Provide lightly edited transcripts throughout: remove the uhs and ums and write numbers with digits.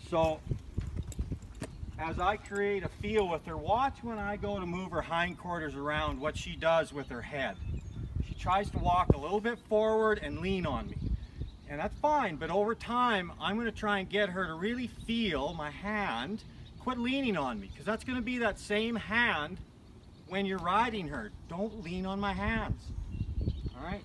So as I create a feel with her, watch when I go to move her hindquarters around what she does with her head. She tries to walk a little bit forward and lean on me. And that's fine, but over time, I'm going to try and get her to really feel my hand. Quit leaning on me, because that's going to be that same hand when you're riding her. Don't lean on my hands. All right?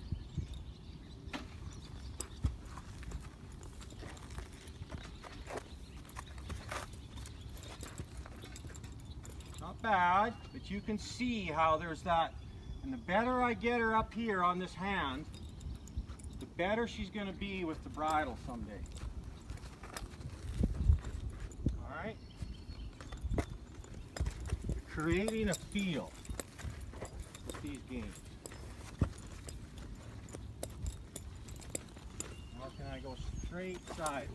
Not bad, but you can see how there's that. And the better I get her up here on this hand, the better she's going to be with the bridle someday. All right? Creating a feel with these games. Now can I go straight sideways?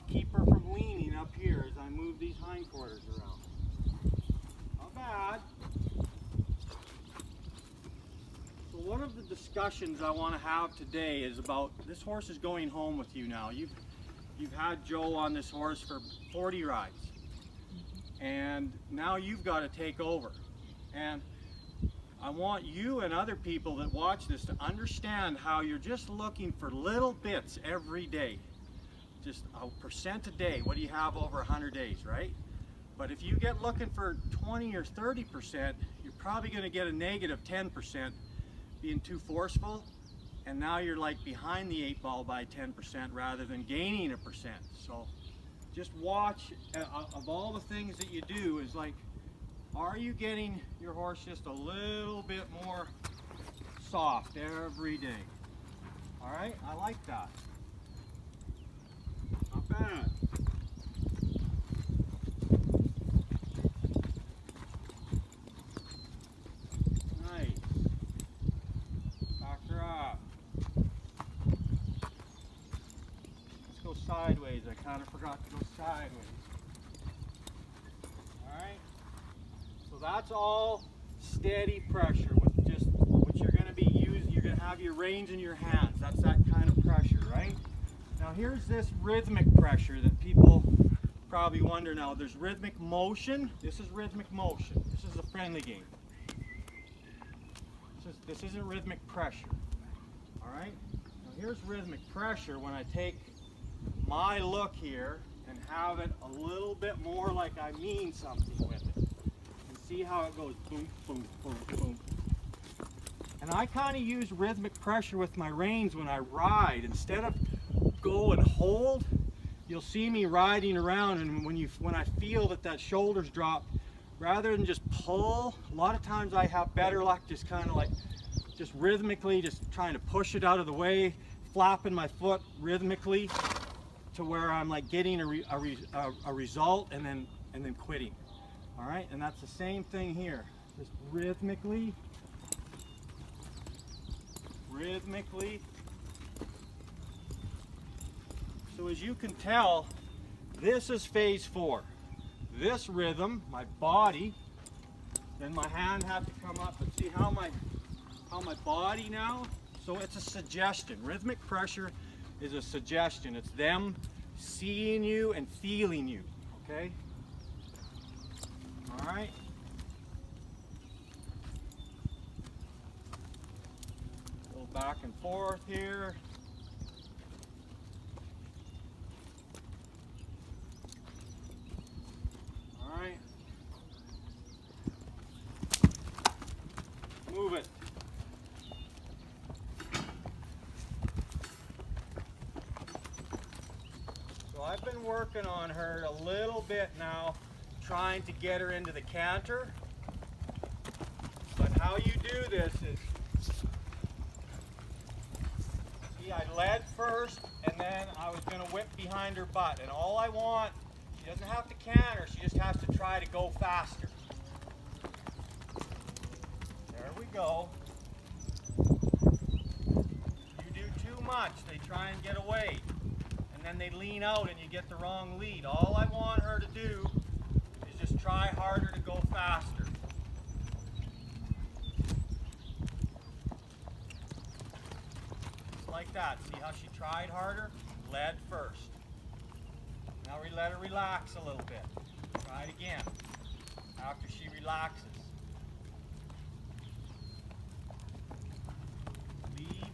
Keep her from leaning up here as I move these hindquarters around. Not bad. So one of the discussions I want to have today is about this horse is going home with you now. You've had Joe on this horse for 40 rides, and now you've got to take over. And I want you and other people that watch this to understand how you're just looking for little bits every day. Just a percent a day. What do you have over 100 days, right? But if you get looking for 20 or 30%, you're probably going to get a negative 10% being too forceful, and now you're like behind the 8 ball by 10% rather than gaining a percent. So just watch, of all the things that you do, is like, are you getting your horse just a little bit more soft every day? All right, I like that. Not bad. Nice. Back her up. Let's go sideways. I kind of forgot to go sideways. Alright. So that's all steady pressure with just what you're going to be using. You're going to have your reins in your hands. That's that kind of pressure, right? Now here's this rhythmic pressure that people probably wonder now. There's rhythmic motion. This is rhythmic motion. This is a friendly game. This isn't rhythmic pressure. All right? Now here's rhythmic pressure when I take my look here and have it a little bit more like I mean something with it. And see how it goes boom, boom, boom, boom. And I kind of use rhythmic pressure with my reins when I ride. Instead of go and hold, you'll see me riding around, and when I feel that shoulder's dropped, rather than just pull, a lot of times I have better luck just kind of like just rhythmically just trying to push it out of the way, flapping my foot rhythmically to where I'm like getting a result and then quitting. All right, and that's the same thing here, just rhythmically. So as you can tell, this is phase 4. This rhythm, my body, then my hand has to come up, and see how my body now. So it's a suggestion. Rhythmic pressure is a suggestion. It's them seeing you and feeling you. Okay. All right. Go back and forth here. Move it. So I've been working on her a little bit now, trying to get her into the canter. But how you do this is, see, I led first, and then I was going to whip behind her butt. And all I want, she doesn't have to canter, she just has to try to go faster. go. You do too much, they try and get away. And then they lean out and you get the wrong lead. All I want her to do is just try harder to go faster. Just like that. See how she tried harder? Led first. Now we let her relax a little bit. Try it again after she relaxes. Lead.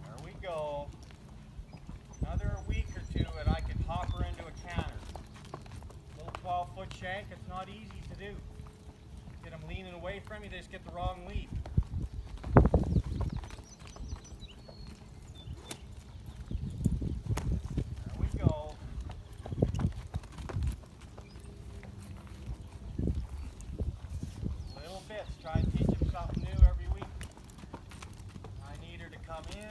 There we go. Another week or two and I can hop her into a canter. Little 12-foot shank, it's not easy to do. Get them leaning away from you, they just get the wrong lead. There we go. Little bits, try and teach them something new every week. I need her to come in.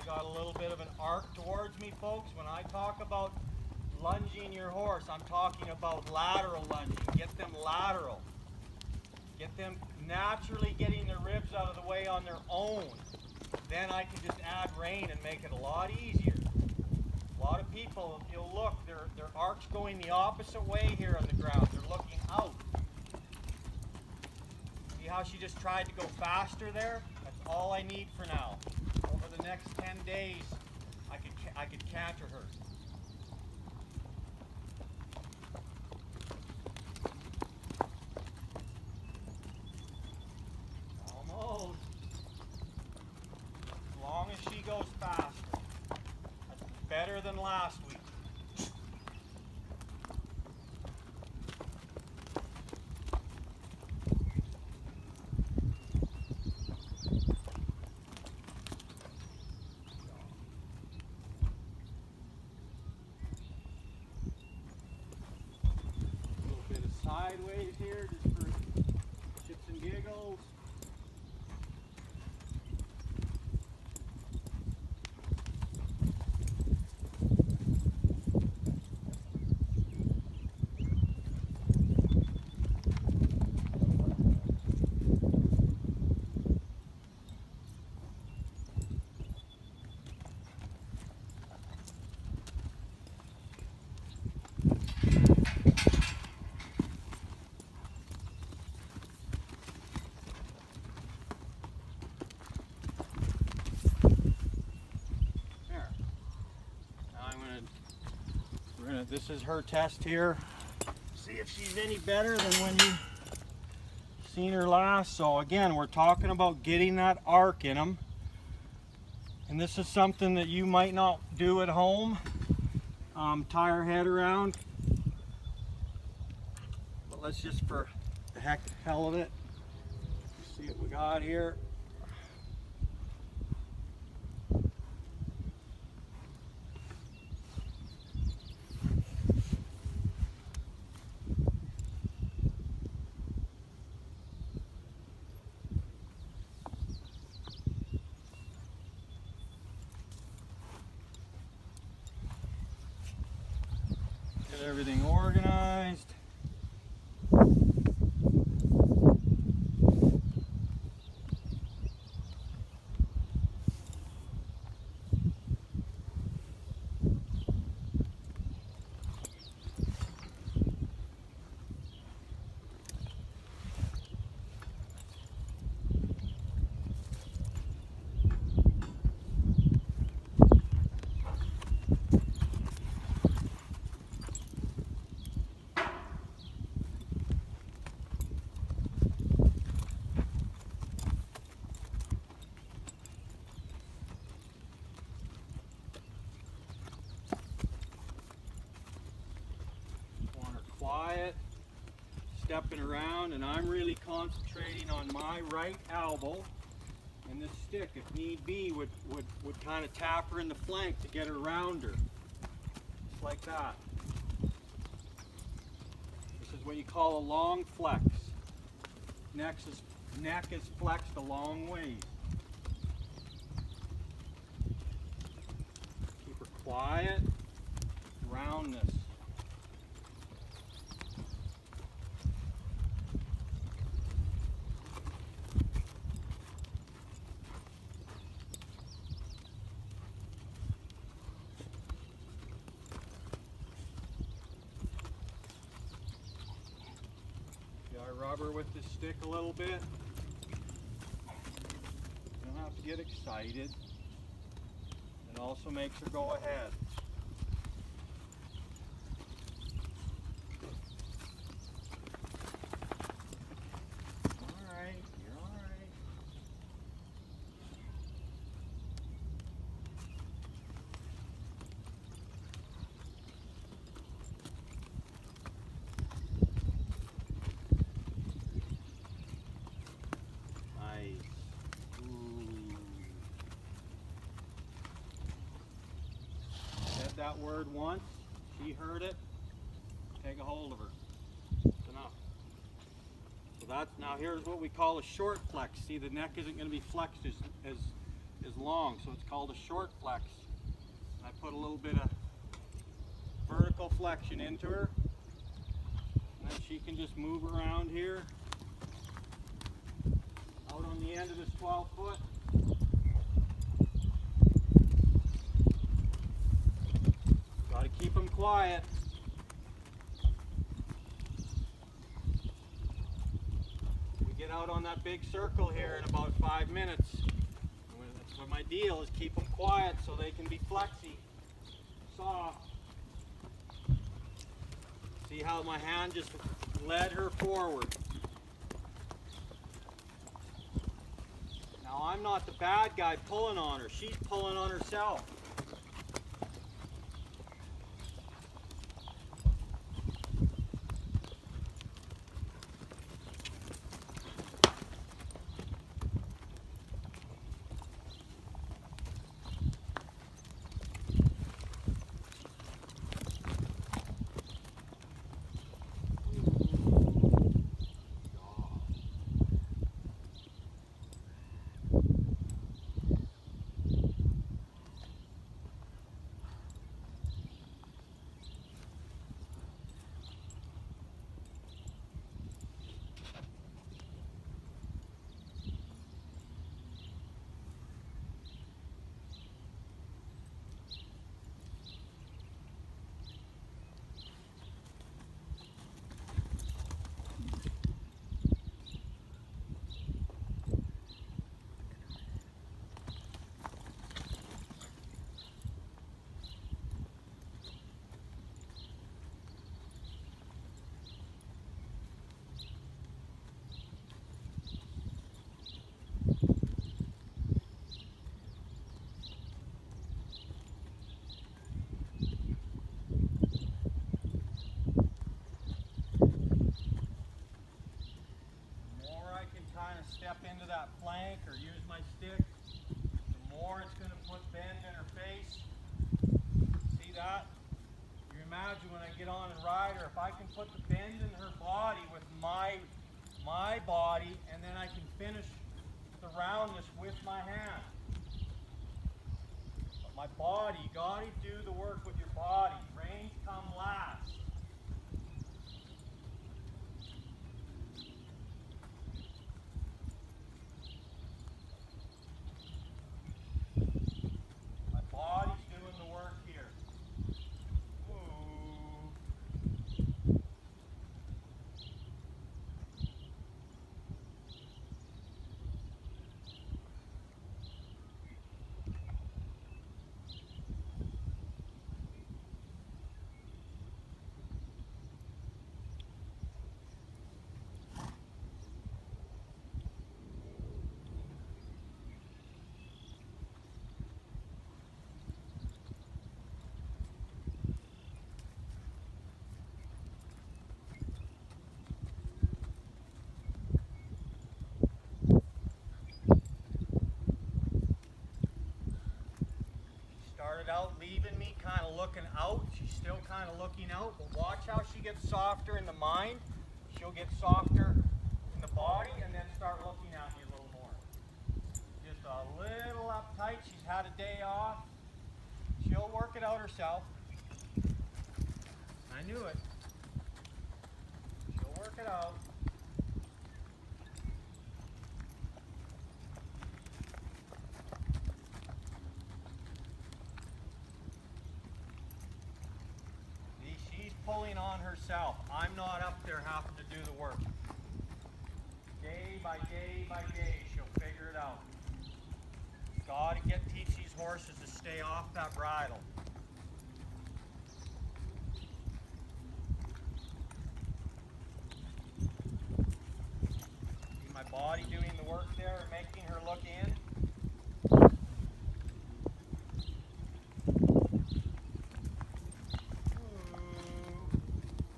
Got a little bit of an arc towards me, folks. When I talk about lunging your horse, I'm talking about lateral lunging. Get them lateral. Get them naturally getting their ribs out of the way on their own. Then I can just add rein and make it a lot easier. A lot of people, if you'll look, their arc's going the opposite way here on the ground. They're looking out. See how she just tried to go faster there? That's all I need for now. Over the next 10 days, I could canter her. Almost. As long as she goes faster. That's better than last week. Sideways here just for shits and giggles. This is her test here. See if she's any better than when you seen her last. So again, we're talking about getting that arc in them. And this is something that you might not do at home. Tie her head around. But let's just, for the hell of it, see what we got here. Get everything organized. Quiet, stepping around, and I'm really concentrating on my right elbow, and this stick, if need be, would kind of tap her in the flank to get her around her. Just like like that. This is what you call a long flex. Neck is flexed a long way. Keep her quiet. Roundness. Rub her with the stick a little bit. You don't have to get excited. It also makes her go ahead. Alright, you're alright. That word once, she heard it, take a hold of her. It's enough. So that's, now here's what we call a short flex. See, the neck isn't going to be flexed as long, so it's called a short flex. I put a little bit of vertical flexion into her, and then she can just move around here, out on the end of this 12 foot. Got to keep them quiet. We get out on that big circle here in about 5 minutes. That's what my deal is, keep them quiet so they can be flexy, soft. See how my hand just led her forward. Now I'm not the bad guy pulling on her, she's pulling on herself. Step into that flank or use my stick, the more it's going to put bend in her face. See that? You imagine when I get on and ride her, if I can put the bend in her body with my body, and then I can finish the roundness with my hand. But my body, you got to do the work with your body. Reins come last. looking out. She's still kind of looking out, but watch how she gets softer in the mind. She'll get softer in the body and then start looking at you a little more. Just a little uptight. She's had a day off. She'll work it out herself. I knew it. She'll work it out. She's pulling on herself. I'm not up there having to do the work. Day by day by day, she'll figure it out. Got to teach these horses to stay off that bridle. See my body doing the work there and making her look in.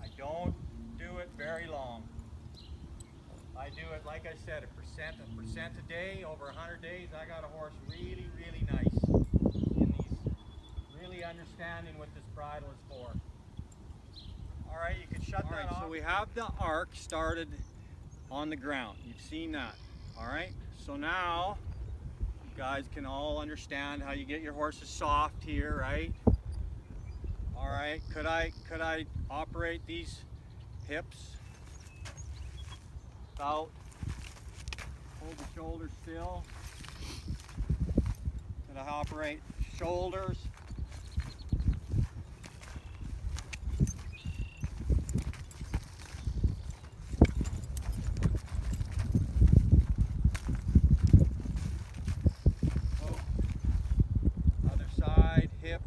I don't do it very long. I do it, like I said, a percent a day, over 100 days. I got a horse really, really nice in these, really understanding what this bridle is for. All right, you can shut that off. So we have the arc started on the ground. You've seen that. All right, so now you guys can all understand how you get your horses soft here, right? All right, could I operate these hips? About, hold the shoulders still. Could I operate shoulders? Oh. Other side, hips.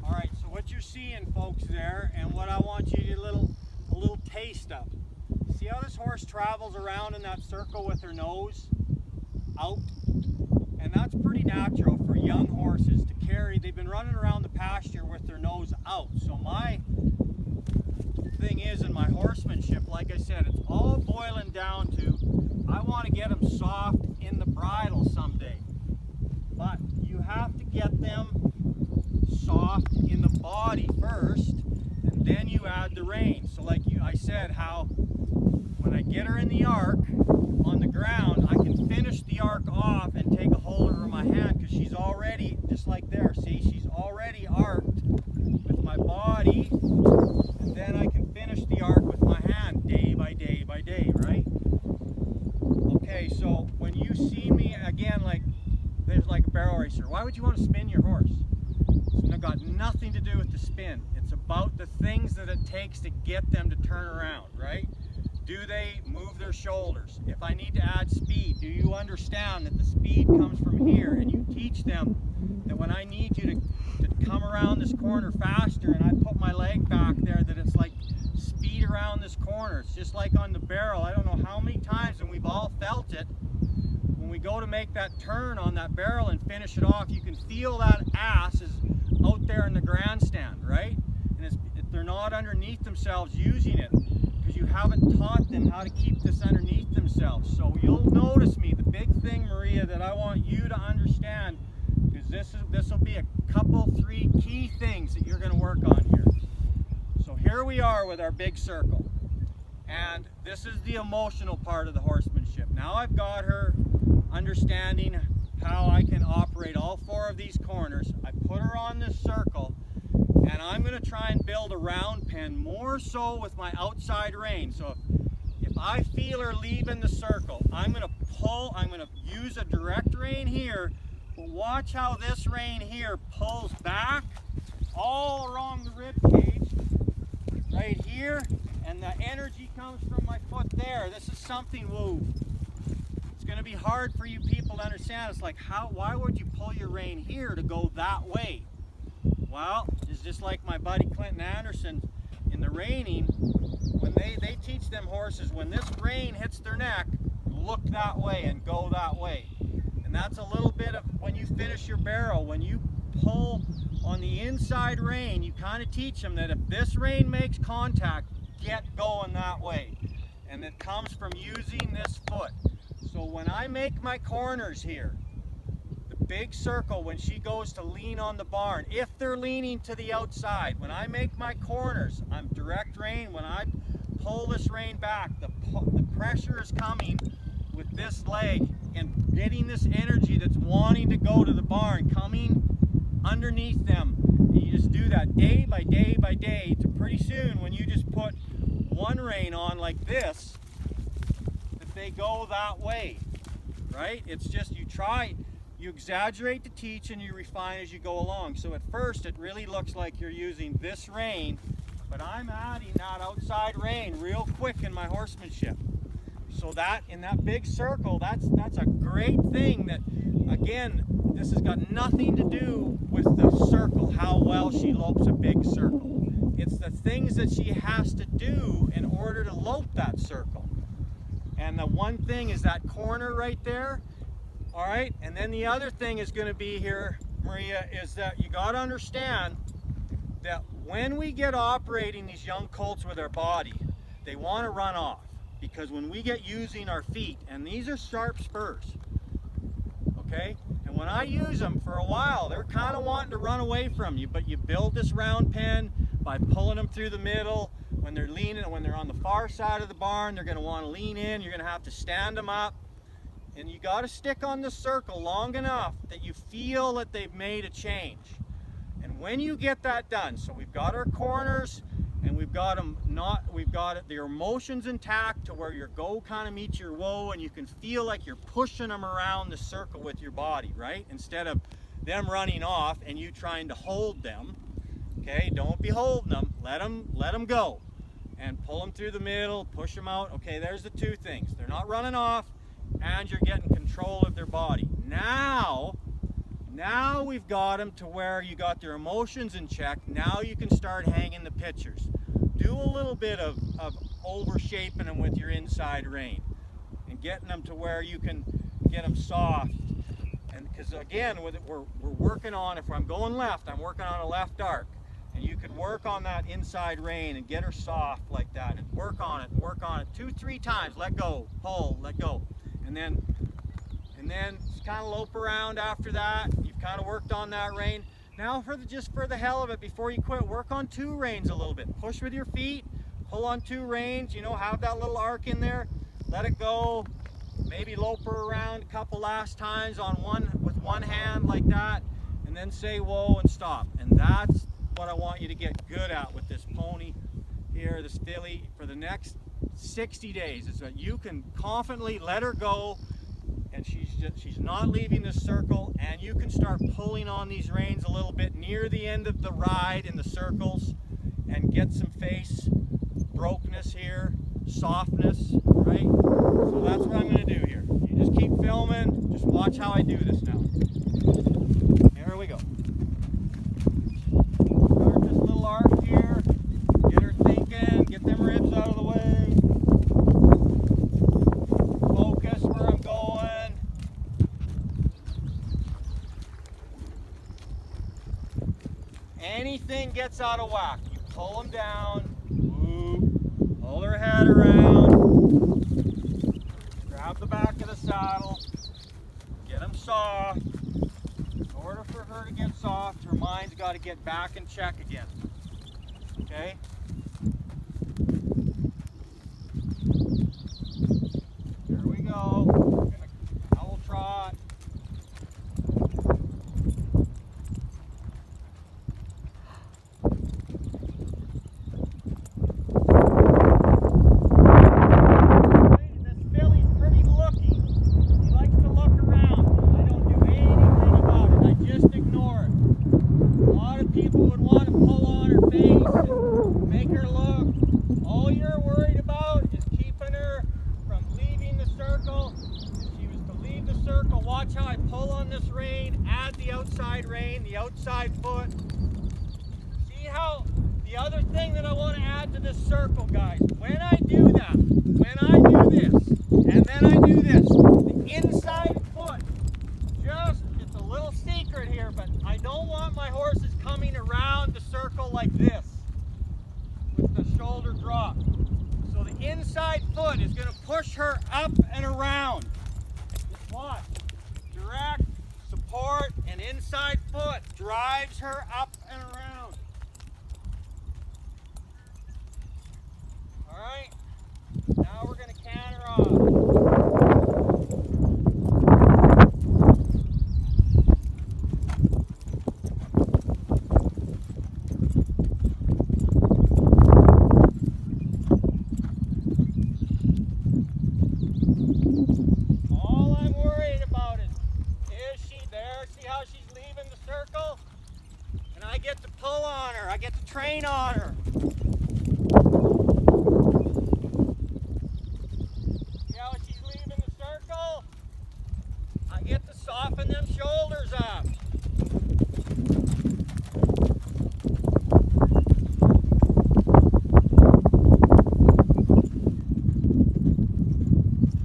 Alright, so what you're seeing, folks, there, and what I want you to get a little taste of. See how this horse travels around in that circle with her nose out? And that's pretty natural for young horses to carry. They've been running around the pasture with their nose out. So my thing is, in my horsemanship, like I said, it's all boiling down to, I want to get them soft in the bridle someday. But you have to get them soft in the body first, and then you add the rein. So like I said, how when I get her in the arc on the ground, I can finish the arc off and take a hold of her in my hand, because she's already, just like there, see, she's already arced with my body, and then I can finish the arc with my hand day by day by day, right? Okay, so when you see me, again, like, there's like a barrel racer. Why would you want to spin your horse? It's got nothing to do with the spin. It's about the things that it takes to get them to turn around, right? Do they move their shoulders? If I need to add speed, do you understand that the speed comes from here? And you teach them that when I need you to come around this corner faster and I put my leg back there, that it's like speed around this corner. It's just like on the barrel. I don't know how many times, and we've all felt it, when we go to make that turn on that barrel and finish it off, you can feel that ass is out there in the grandstand, right? And they're not underneath themselves using it, because you haven't taught them how to keep this underneath themselves. So you'll notice me, the big thing, Maria, that I want you to understand, because this will be a couple, 3 key things that you're going to work on here. So here we are with our big circle, and this is the emotional part of the horsemanship. Now I've got her understanding how I can operate all 4 of these corners. I put her on this circle, and I'm going to try and build a round pen, more so with my outside rein. So if I feel her leaving the circle, I'm going to pull, I'm going to use a direct rein here, but watch how this rein here pulls back all along the rib cage, right here, and the energy comes from my foot there. This is something, whoa, it's going to be hard for you people to understand. It's like, why would you pull your rein here to go that way? Well, it's just like my buddy Clinton Anderson in the reining. When they teach them horses, when this rein hits their neck, look that way and go that way. And that's a little bit of when you finish your barrel. When you pull on the inside rein, you kind of teach them that if this rein makes contact, get going that way. And it comes from using this foot. So when I make my corners here, the big circle, when she goes to lean on the barn, if they're leaning to the outside, when I make my corners, I'm direct rein. When I pull this rein back, the pressure is coming with this leg and getting this energy that's wanting to go to the barn, coming underneath them. And you just do that day by day by day to pretty soon when you just put one rein on like this, that they go that way, right? It's just you exaggerate to teach and you refine as you go along. So at first it really looks like you're using this rein, but I'm adding that outside rein real quick in my horsemanship. So that in that big circle, that's a great thing. That again, this has got nothing to do with the circle, how well she lopes a big circle. It's the things that she has to do in order to lope that circle. And the one thing is that corner right there. All right, and then the other thing is going to be here, Maria, is that you got to understand that when we get operating these young colts with our body, they want to run off. Because when we get using our feet, and these are sharp spurs, okay? And when I use them for a while, they're kind of wanting to run away from you, but you build this round pen by pulling them through the middle. When they're leaning, when they're on the far side of the barn, they're going to want to lean in. You're going to have to stand them up. And you got to stick on the circle long enough that you feel that they've made a change. And when you get that done, so we've got our corners, and we've got their motions intact to where your go kind of meets your whoa, and you can feel like you're pushing them around the circle with your body, right? Instead of them running off and you trying to hold them. Okay, don't be holding them. Let them go, and pull them through the middle, push them out. Okay, there's the two things. They're not running off, and you're getting control of their body. Now we've got them to where you got their emotions in check. Now you can start hanging the pictures. Do a little bit of overshaping them with your inside rein and getting them to where you can get them soft. And because again, we're working on, if I'm going left, I'm working on a left arc. And you could work on that inside rein and get her soft like that, and work on it 2-3 times. Let go, pull, let go. And then kind of lope around after that. You've kind of worked on that rein. Now just for the hell of it, before you quit, work on 2 reins a little bit. Push with your feet, pull on 2 reins, have that little arc in there. Let it go. Maybe lope her around a couple last times with one hand like that, and then say whoa and stop. And that's what I want you to get good at with this pony here, this filly, for the next 60 days. Is that you can confidently let her go, and she's not leaving the circle, and you can start pulling on these reins a little bit near the end of the ride in the circles and get some face brokenness here, softness, right? So that's what I'm going to do here. You just keep filming, just watch how I do this now. Here we go. Start this little arc here, get her thinking, get them ribs out of the way. Focus where I'm going. Anything gets out of whack, you pull them down, pull her head around, grab the back of the saddle, get them soft. In order for her to get soft, her mind's got to get back in check again. Okay? Here we go. Now we'll trot. circle, watch how I pull on this rein, add the outside rein, the outside foot. See how the other thing that I want to add to this circle, guys, when I do that, when I do this, and then I do this, the inside foot, it's a little secret here, but I don't want my horses coming around the circle like this, with the shoulder drop. So the inside foot is going to push her up and around. Just watch. Direct, support, and inside foot drives her up and around. Alright, now we're going to canter off. All I'm worried about is she there? See how she's leaving the circle? And I get to pull on her, I get to train on her. I get to soften them shoulders up.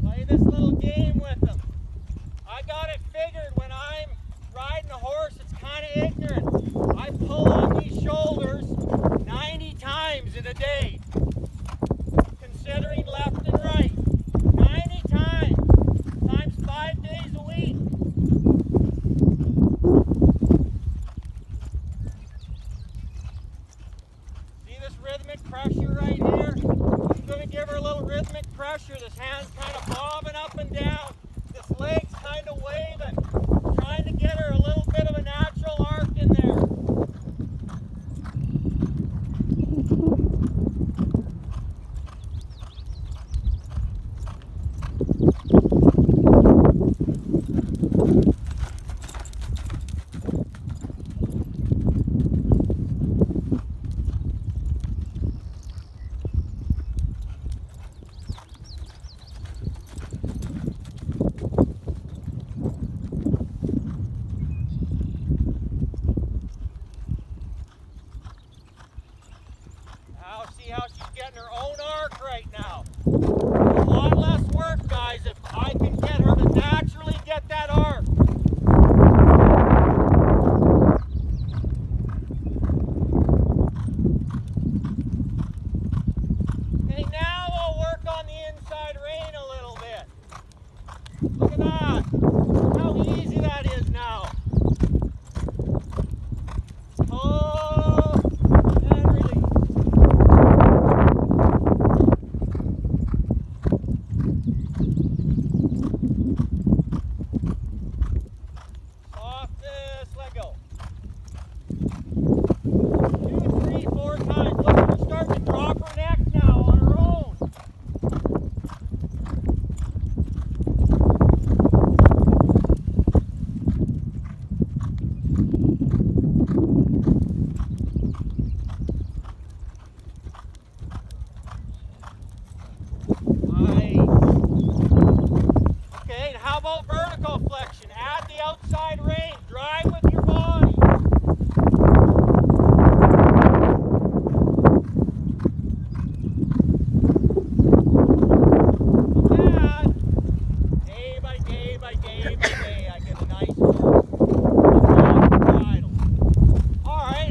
Play this little game with them. I got it figured when I'm riding a horse that's kind of ignorant. I pull on these shoulders 90 times in a day, considering left and right. 90 times. 5 days a week. See this rhythmic pressure right here? I'm going to give her a little rhythmic pressure. This hand's kind of bobbing up and down. This leg's kind of waving. Trying to get her a little bit of a natural arc in there. See how she's getting her own arc right now. A lot less work, guys, if I can get her to naturally get that arc. Okay, now we'll work on the inside rein a little bit. Look at that. Look how easy that is now. Oh, and release. Okay, and how about vertical flexion? Add the outside rein, drive with your body. And day by day by day by day, I get a nice horse. Alright.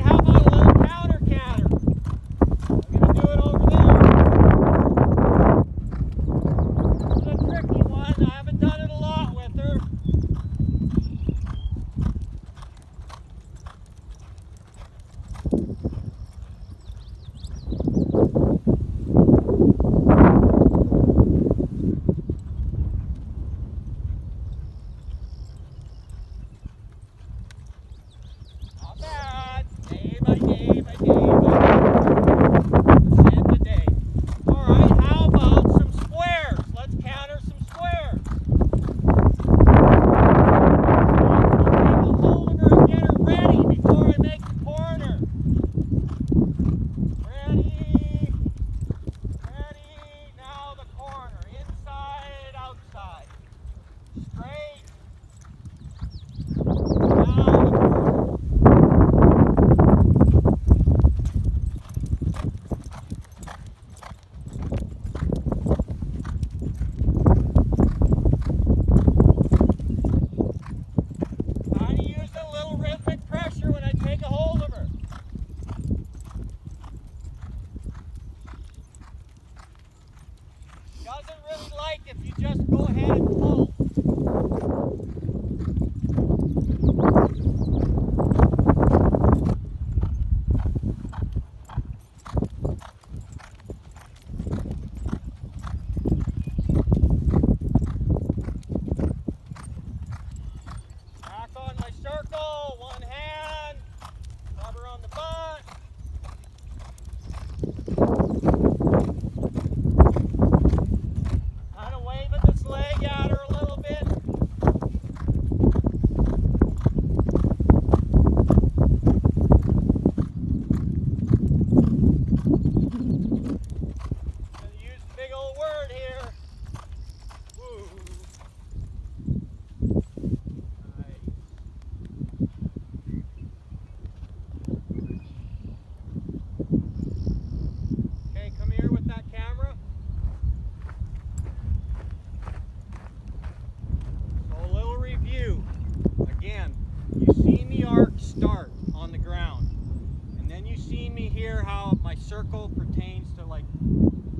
seen me here, how my circle pertains to like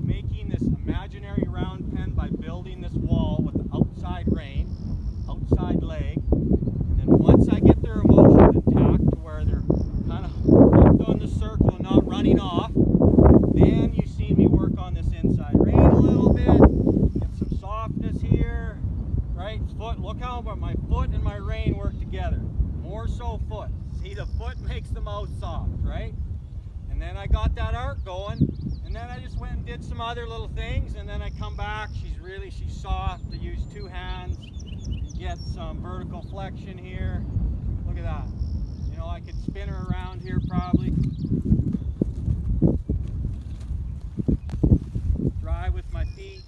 making this imaginary round pen by building this wall with the outside rein, outside leg. And then once I get their emotions intact to where they're kind of hooked on the circle and not running off, then you see me work on this inside rein a little bit, get some softness here, right? Foot, look how my foot and my rein work together. More so foot. See, the foot makes the mouth soft, right? And then I got that arc going, and then I just went and did some other little things, and then I come back, she's soft to use two hands, get some vertical flexion here. Look at that. You know, I could spin her around here probably. Drive with my feet.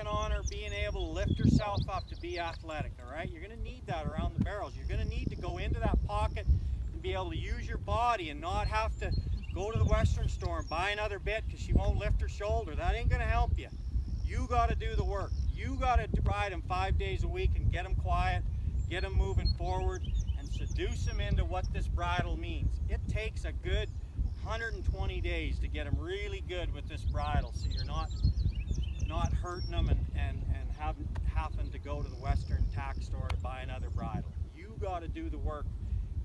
On her being able to lift herself up to be athletic. All right, you're going to need that around the barrels. You're going to need to go into that pocket and be able to use your body and not have to go to the Western store and buy another bit because she won't lift her shoulder. That ain't going to help you. You got to do the work. You got to ride them 5 days a week and get them quiet, get them moving forward, and seduce them into what this bridle means. It takes a good 120 days to get them really good with this bridle, so you're not hurting them and having to go to the Western tack store to buy another bridle. You got to do the work,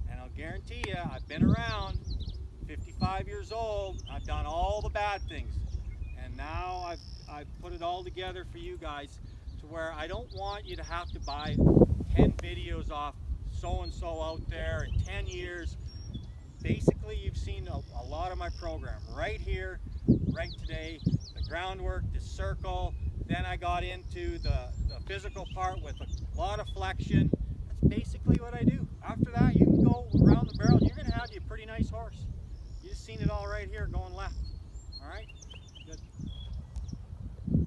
and I'll guarantee you, I've been around, 55 years old, I've done all the bad things, and now I've put it all together for you guys to where I don't want you to have to buy 10 videos off so-and-so out there in 10 years. Basically, you've seen a lot of my program right here, right today. The groundwork, the circle, then I got into the physical part with a lot of flexion. That's basically what I do. After that, you can go around the barrel. You're going to have you a pretty nice horse. You just seen it all right here going left. All right?